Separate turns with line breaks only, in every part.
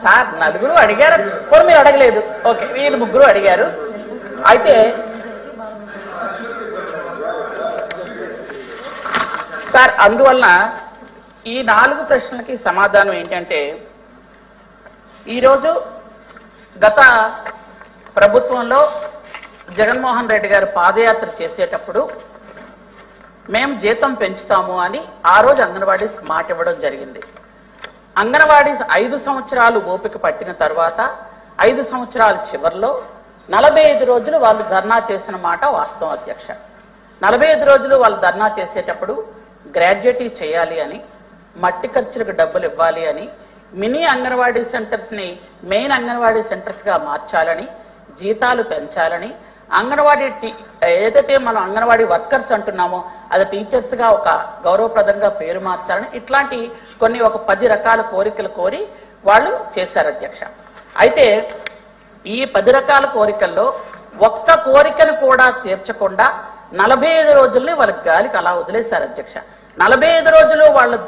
Sir నలుగురు అడిగారు, పోనీ మీరు అడగలేదు, ఓకే వీళ్ళు ముగ్గురు అడిగారు. అయితే సార్ అందువలన ఈ 4 ప్రశ్నలకి సమాధానం ఏంటంటే, ఈరోజు గత ప్రభుత్వంలో జగన్మోహన్ రెడ్డి గారు పాదయాత్ర చేసేటప్పుడు మేము జీతం పెంచుతాము అని ఆ రోజు అంగన్వాడీస్ మాట ఇవ్వడం జరిగింది. అంగన్వాడీస్ 5 సంవత్సరాలు ఓపిక పట్టిన తర్వాత 5 సంవత్సరాల చివరిలో 45 రోజులు వాళ్ళు ధర్నా చేసిన మాట వాస్తవం అధ్యక్ష. 45 రోజులు వాళ్ళు ధర్నా చేసేటప్పుడు గ్రాడ్యుయేటీ చేయాలి అని, మట్టి ఖర్చులకు డబ్బులు ఇవ్వాలి అని, మినీ అంగన్వాడీ సెంటర్స్ ని మెయిన్ అంగన్వాడీ సెంటర్స్ గా మార్చాలని, జీతాలు పెంచాలని, అంగన్వాడీ ఏదైతే మనం అంగన్వాడీ వర్కర్స్ అంటున్నామో అది టీచర్స్ గా ఒక గౌరవప్రదంగా పేరు మార్చాలని, ఇట్లాంటి కొన్ని ఒక 10 రకాల కోరికలు కోరి వాళ్ళు చేశారు అధ్యక్ష. అయితే ఈ 10 రకాల కోరికల్లో ఒక్క కోరికను కూడా తీర్చకుండా 45 రోజుల్ని వాళ్ళకి గాలికి అలా వదిలేశారు అధ్యక్ష. 45 రోజులు వాళ్ళు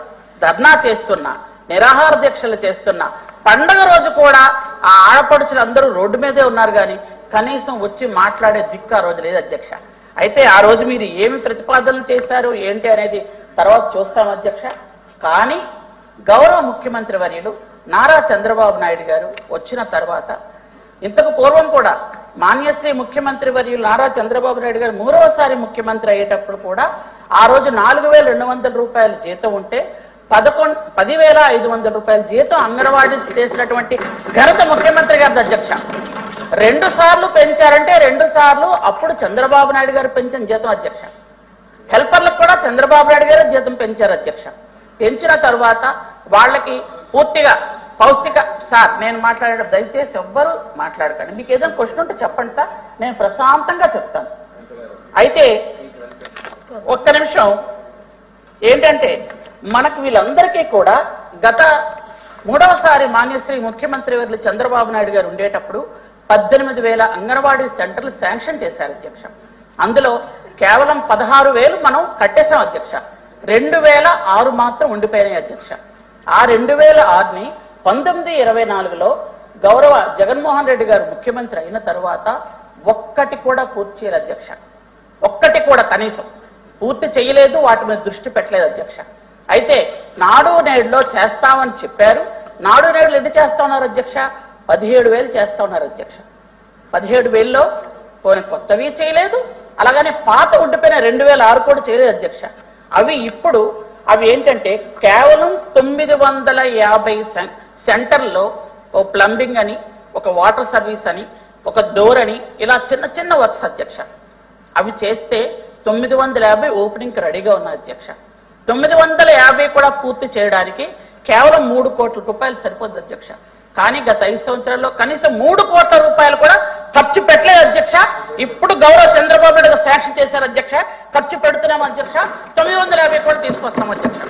ధర్నా చేస్తున్నా, నిరాహార దీక్షలు చేస్తున్నా, పండగ రోజు కూడా ఆ ఆడపడుచులు అందరూ రోడ్డు మీదే ఉన్నారు కానీ కనీసం వచ్చి మాట్లాడే దిక్కు ఆ రోజు లేదు అధ్యక్ష. అయితే ఆ రోజు మీరు ఏమి ప్రతిపాదనలు చేశారు ఏంటి అనేది తర్వాత చూస్తాం అధ్యక్ష. కానీ గౌరవ ముఖ్యమంత్రి వర్యులు నారా చంద్రబాబు నాయుడు గారు వచ్చిన తర్వాత, ఇంతకు పూర్వం కూడా మాన్యశ్రీ ముఖ్యమంత్రి వర్యులు నారా చంద్రబాబు నాయుడు గారు 3వసారి ముఖ్యమంత్రి అయ్యేటప్పుడు కూడా ఆ రోజు 4,200 రూపాయల జీతం ఉంటే 10,500 రూపాయల జీతం అంగన్వాడీకి చేసినటువంటి ఘనత ముఖ్యమంత్రి గారి అధ్యక్ష. 2 సార్లు పెంచారంటే 2 సార్లు అప్పుడు చంద్రబాబు నాయుడు గారు పెంచిన జీతం అధ్యక్ష. హెల్పర్లకు కూడా చంద్రబాబు నాయుడు గారు జీతం పెంచారు అధ్యక్ష. పెంచిన తర్వాత వాళ్ళకి పూర్తిగా పౌష్టిక, సార్ నేను మాట్లాడే దయచేసి ఎవ్వరూ మాట్లాడకండి, మీకు ఏదైనా క్వశ్చన్ ఉంటే చెప్పండి సార్, నేను ప్రశాంతంగా చెప్తాను. అయితే ఒక్క నిమిషం ఏంటంటే, మనకు వీళ్ళందరికీ కూడా గత 3వసారి మాన్యశ్రీ ముఖ్యమంత్రి వర్యులు చంద్రబాబు నాయుడు గారు ఉండేటప్పుడు 18,000 అంగన్వాడీ సెంటర్లు శాంక్షన్ చేశారు అధ్యక్ష. అందులో కేవలం 16,000 మనం కట్టేశాం అధ్యక్ష. 2,006 మాత్రం ఉండిపోయినాయి అధ్యక్ష. ఆ 2,006ని 1924లో గౌరవ జగన్మోహన్ రెడ్డి గారు ముఖ్యమంత్రి అయిన తర్వాత ఒక్కటి కూడా పూర్తి చేయలేదు అధ్యక్ష. ఒక్కటి కూడా కనీసం పూర్తి చేయలేదు, వాటి మీద దృష్టి పెట్టలేదు అధ్యక్ష. అయితే నాడు నేడులో చేస్తామని చెప్పారు. నాడు నేడులు ఎన్ని చేస్తా ఉన్నారు అధ్యక్ష? 17,000 చేస్తా ఉన్నారు అధ్యక్ష. 17,000లో పోనీ కొత్తవి చేయలేదు, అలాగనే పాత ఉండిపోయిన 2,006 కూడా చేయలేదు అధ్యక్ష. అవి ఇప్పుడు అవి ఏంటంటే కేవలం 950 సెంటర్లో ఓ ప్లంబింగ్ అని, ఒక వాటర్ సర్వీస్ అని, ఒక డోర్ అని, ఇలా చిన్న చిన్న వర్క్స్ అధ్యక్ష. అవి చేస్తే 950 ఓపెనింగ్ రెడీగా ఉన్నాయి అధ్యక్ష. 950 కూడా పూర్తి చేయడానికి కేవలం 3 కోట్ల రూపాయలు సరిపోద్ది అధ్యక్ష. కానీ గత 5 సంవత్సరాల్లో కనీసం 3 కోట్ల రూపాయలు కూడా ఖర్చు పెట్టలేదు అధ్యక్ష. ఇప్పుడు గౌరవ చంద్రబాబు నాయుడు శాంక్షన్ చేశారు అధ్యక్ష, ఖర్చు పెడుతున్నాం అధ్యక్ష. 950 కూడా తీసుకొస్తాం అధ్యక్ష.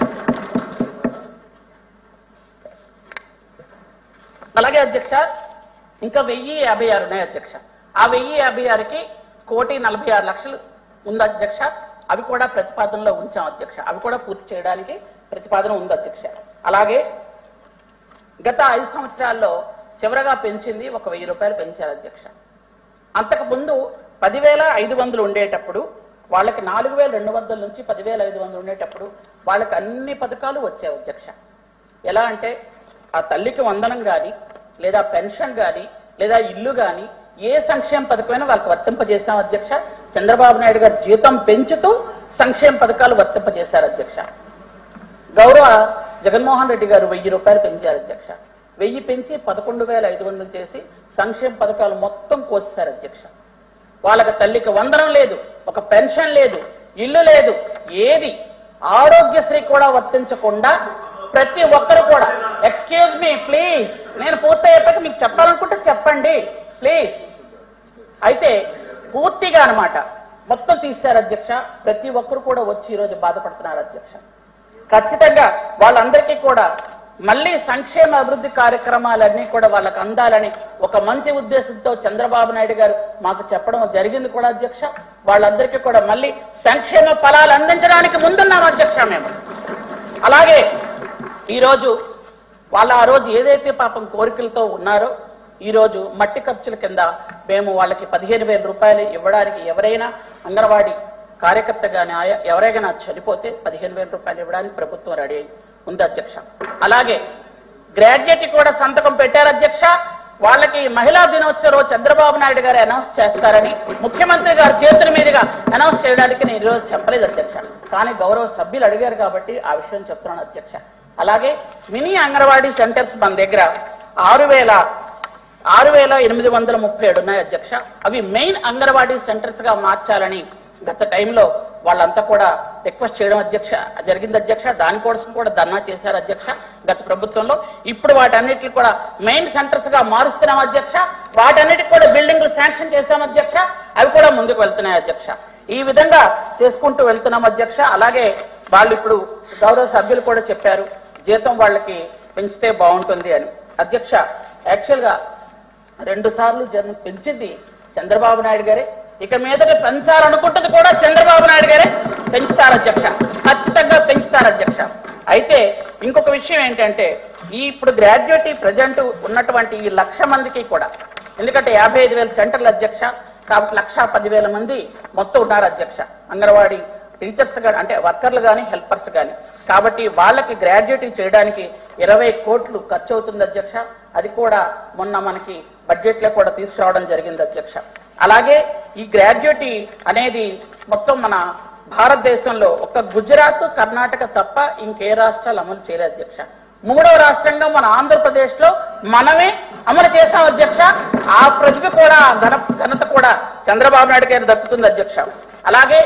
అలాగే అధ్యక్ష ఇంకా 1,056 ఉన్నాయి అధ్యక్ష. ఆ 1,056కి 1,46,00,000 ఉంది అధ్యక్ష. అవి కూడా ప్రతిపాదనలో ఉంచాం అధ్యక్ష. అవి కూడా పూర్తి చేయడానికి ప్రతిపాదన ఉంది అధ్యక్ష. అలాగే గత 5 సంవత్సరాల్లో చివరగా పెంచింది 1,000 రూపాయలు పెంచారు అధ్యక్ష. అంతకు ముందు 10,500 ఉండేటప్పుడు వాళ్ళకి 4,200 నుంచి 10,500 ఉండేటప్పుడు వాళ్ళకి అన్ని పథకాలు వచ్చాయి అధ్యక్ష. ఎలా అంటే ఆ తల్లికి వందనం కానీ, లేదా పెన్షన్ కానీ, లేదా ఇల్లు కానీ, ఏ సంక్షేమ పథకమైనా వాళ్ళకి వర్తింపజేశాం అధ్యక్ష. చంద్రబాబు నాయుడు గారు జీతం పెంచుతూ సంక్షేమ పథకాలు వర్తింపజేశారు అధ్యక్ష. గౌరవ జగన్మోహన్ రెడ్డి గారు 1,000 రూపాయలు పెంచారు అధ్యక్ష. 1,000 పెంచి 11,500 చేసి సంక్షేమ పథకాలు మొత్తం కోసేశారు అధ్యక్ష. వాళ్ళకి తల్లికి వందనం లేదు, ఒక పెన్షన్ లేదు, ఇల్లు లేదు, ఏది ఆరోగ్యశ్రీ కూడా వర్తించకుండా ప్రతి ఒక్కరు కూడా, ఎక్స్క్యూజ్ మీ ప్లీజ్, నేను పూర్తయ్యేపటి మీకు చెప్పాలనుకుంటే చెప్పండి ప్లీజ్. అయితే పూర్తిగా అన్నమాట మొత్తం తీశారు అధ్యక్ష. ప్రతి ఒక్కరు కూడా వచ్చి ఈరోజు బాధపడుతున్నారు అధ్యక్ష. ఖచ్చితంగా వాళ్ళందరికీ కూడా మళ్ళీ సంక్షేమ అభివృద్ధి కార్యక్రమాలన్నీ కూడా వాళ్ళకు అందాలని ఒక మంచి ఉద్దేశంతో చంద్రబాబు నాయుడు గారు మాకు చెప్పడం జరిగింది కూడా అధ్యక్ష. వాళ్ళందరికీ కూడా మళ్ళీ సంక్షేమ ఫలాలు అందించడానికి ముందున్నాం అధ్యక్ష మేము. అలాగే ఈరోజు వాళ్ళ ఆ రోజు ఏదైతే పాపం కోరికలతో ఉన్నారో ఈరోజు మట్టి ఖర్చుల కింద మేము వాళ్ళకి 15,000 రూపాయలు ఇవ్వడానికి ఎవరైనా అంగన్వాడీ కార్యకర్త కానీ ఎవరైనా చనిపోతే 15,000 రూపాయలు ఇవ్వడానికి ప్రభుత్వం రెడీ ఉంది అధ్యక్ష. అలాగే గ్రాడ్యుయేట్ కూడా సంతకం పెట్టారు అధ్యక్ష. వాళ్ళకి మహిళా దినోత్సవం రోజు చంద్రబాబు నాయుడు గారు అనౌన్స్ చేస్తారని ముఖ్యమంత్రి గారి చేతుల మీదుగా అనౌన్స్ చేయడానికి నేను ఈరోజు చెప్పలేదు అధ్యక్ష. కానీ గౌరవ సభ్యులు అడిగారు కాబట్టి ఆ విషయం చెప్తున్నాను అధ్యక్ష. అలాగే మినీ అంగన్వాడీ సెంటర్స్ మన దగ్గర 6,837 ఉన్నాయి అధ్యక్ష. అవి మెయిన్ అంగన్వాడీ సెంటర్స్ గా మార్చాలని గత టైంలో వాళ్ళంతా కూడా రిక్వెస్ట్ చేయడం అధ్యక్ష జరిగింది అధ్యక్ష. దానికోసం కూడా ధర్నా చేశారు అధ్యక్ష గత ప్రభుత్వంలో. ఇప్పుడు వాటన్నిటిని కూడా మెయిన్ సెంటర్స్ గా మారుస్తున్నాం అధ్యక్ష. వాటన్నిటికి కూడా బిల్డింగ్లు శాంక్షన్ చేశాం అధ్యక్ష. అవి కూడా ముందుకు వెళ్తున్నాయి అధ్యక్ష. ఈ విధంగా చేసుకుంటూ వెళ్తున్నాం అధ్యక్ష. అలాగే వాళ్ళు ఇప్పుడు గౌరవ సభ్యులు కూడా చెప్పారు జీతం వాళ్ళకి పెంచితే బాగుంటుంది అని అధ్యక్ష. యాక్చువల్ గా 2 సార్లు పెంచింది చంద్రబాబు నాయుడు గారే. ఇక మీదట పెంచాలనుకుంటుంది కూడా చంద్రబాబు నాయుడు గారే పెంచుతారు అధ్యక్ష. ఖచ్చితంగా పెంచుతారు అధ్యక్ష. అయితే ఇంకొక విషయం ఏంటంటే ఇప్పుడు గ్రాడ్యుయేట్ ప్రజెంట్ ఉన్నటువంటి ఈ 1,00,000 మందికి కూడా, ఎందుకంటే 55,000 సెంటర్లు అధ్యక్ష, కాబట్టి 1,10,000 మంది మొత్తం ఉన్నారు అధ్యక్ష. అంగన్వాడీ టీచర్స్ కానీ అంటే వర్కర్లు కానీ హెల్పర్స్ కానీ. కాబట్టి వాళ్ళకి గ్రాడ్యుయేట్ చేయడానికి 20 కోట్లు ఖర్చు అవుతుంది అధ్యక్ష. అది కూడా మొన్న మనకి బడ్జెట్ లో కూడా తీసుకురావడం జరిగింది అధ్యక్ష. అలాగే ఈ గ్రాడ్యుయేట్ అనేది మొత్తం మన భారతదేశంలో ఒక గుజరాత్ కర్ణాటక తప్ప ఇంకే రాష్ట్రాలు అమలు చేయలేదు అధ్యక్ష. 3వ రాష్ట్రంగా మన ఆంధ్రప్రదేశ్ లో మనమే అమలు చేశాం అధ్యక్ష. ఆ ప్రతిభ కూడా ఘనత కూడా చంద్రబాబు నాయుడు గారికి దక్కుతుంది అధ్యక్ష. అలాగే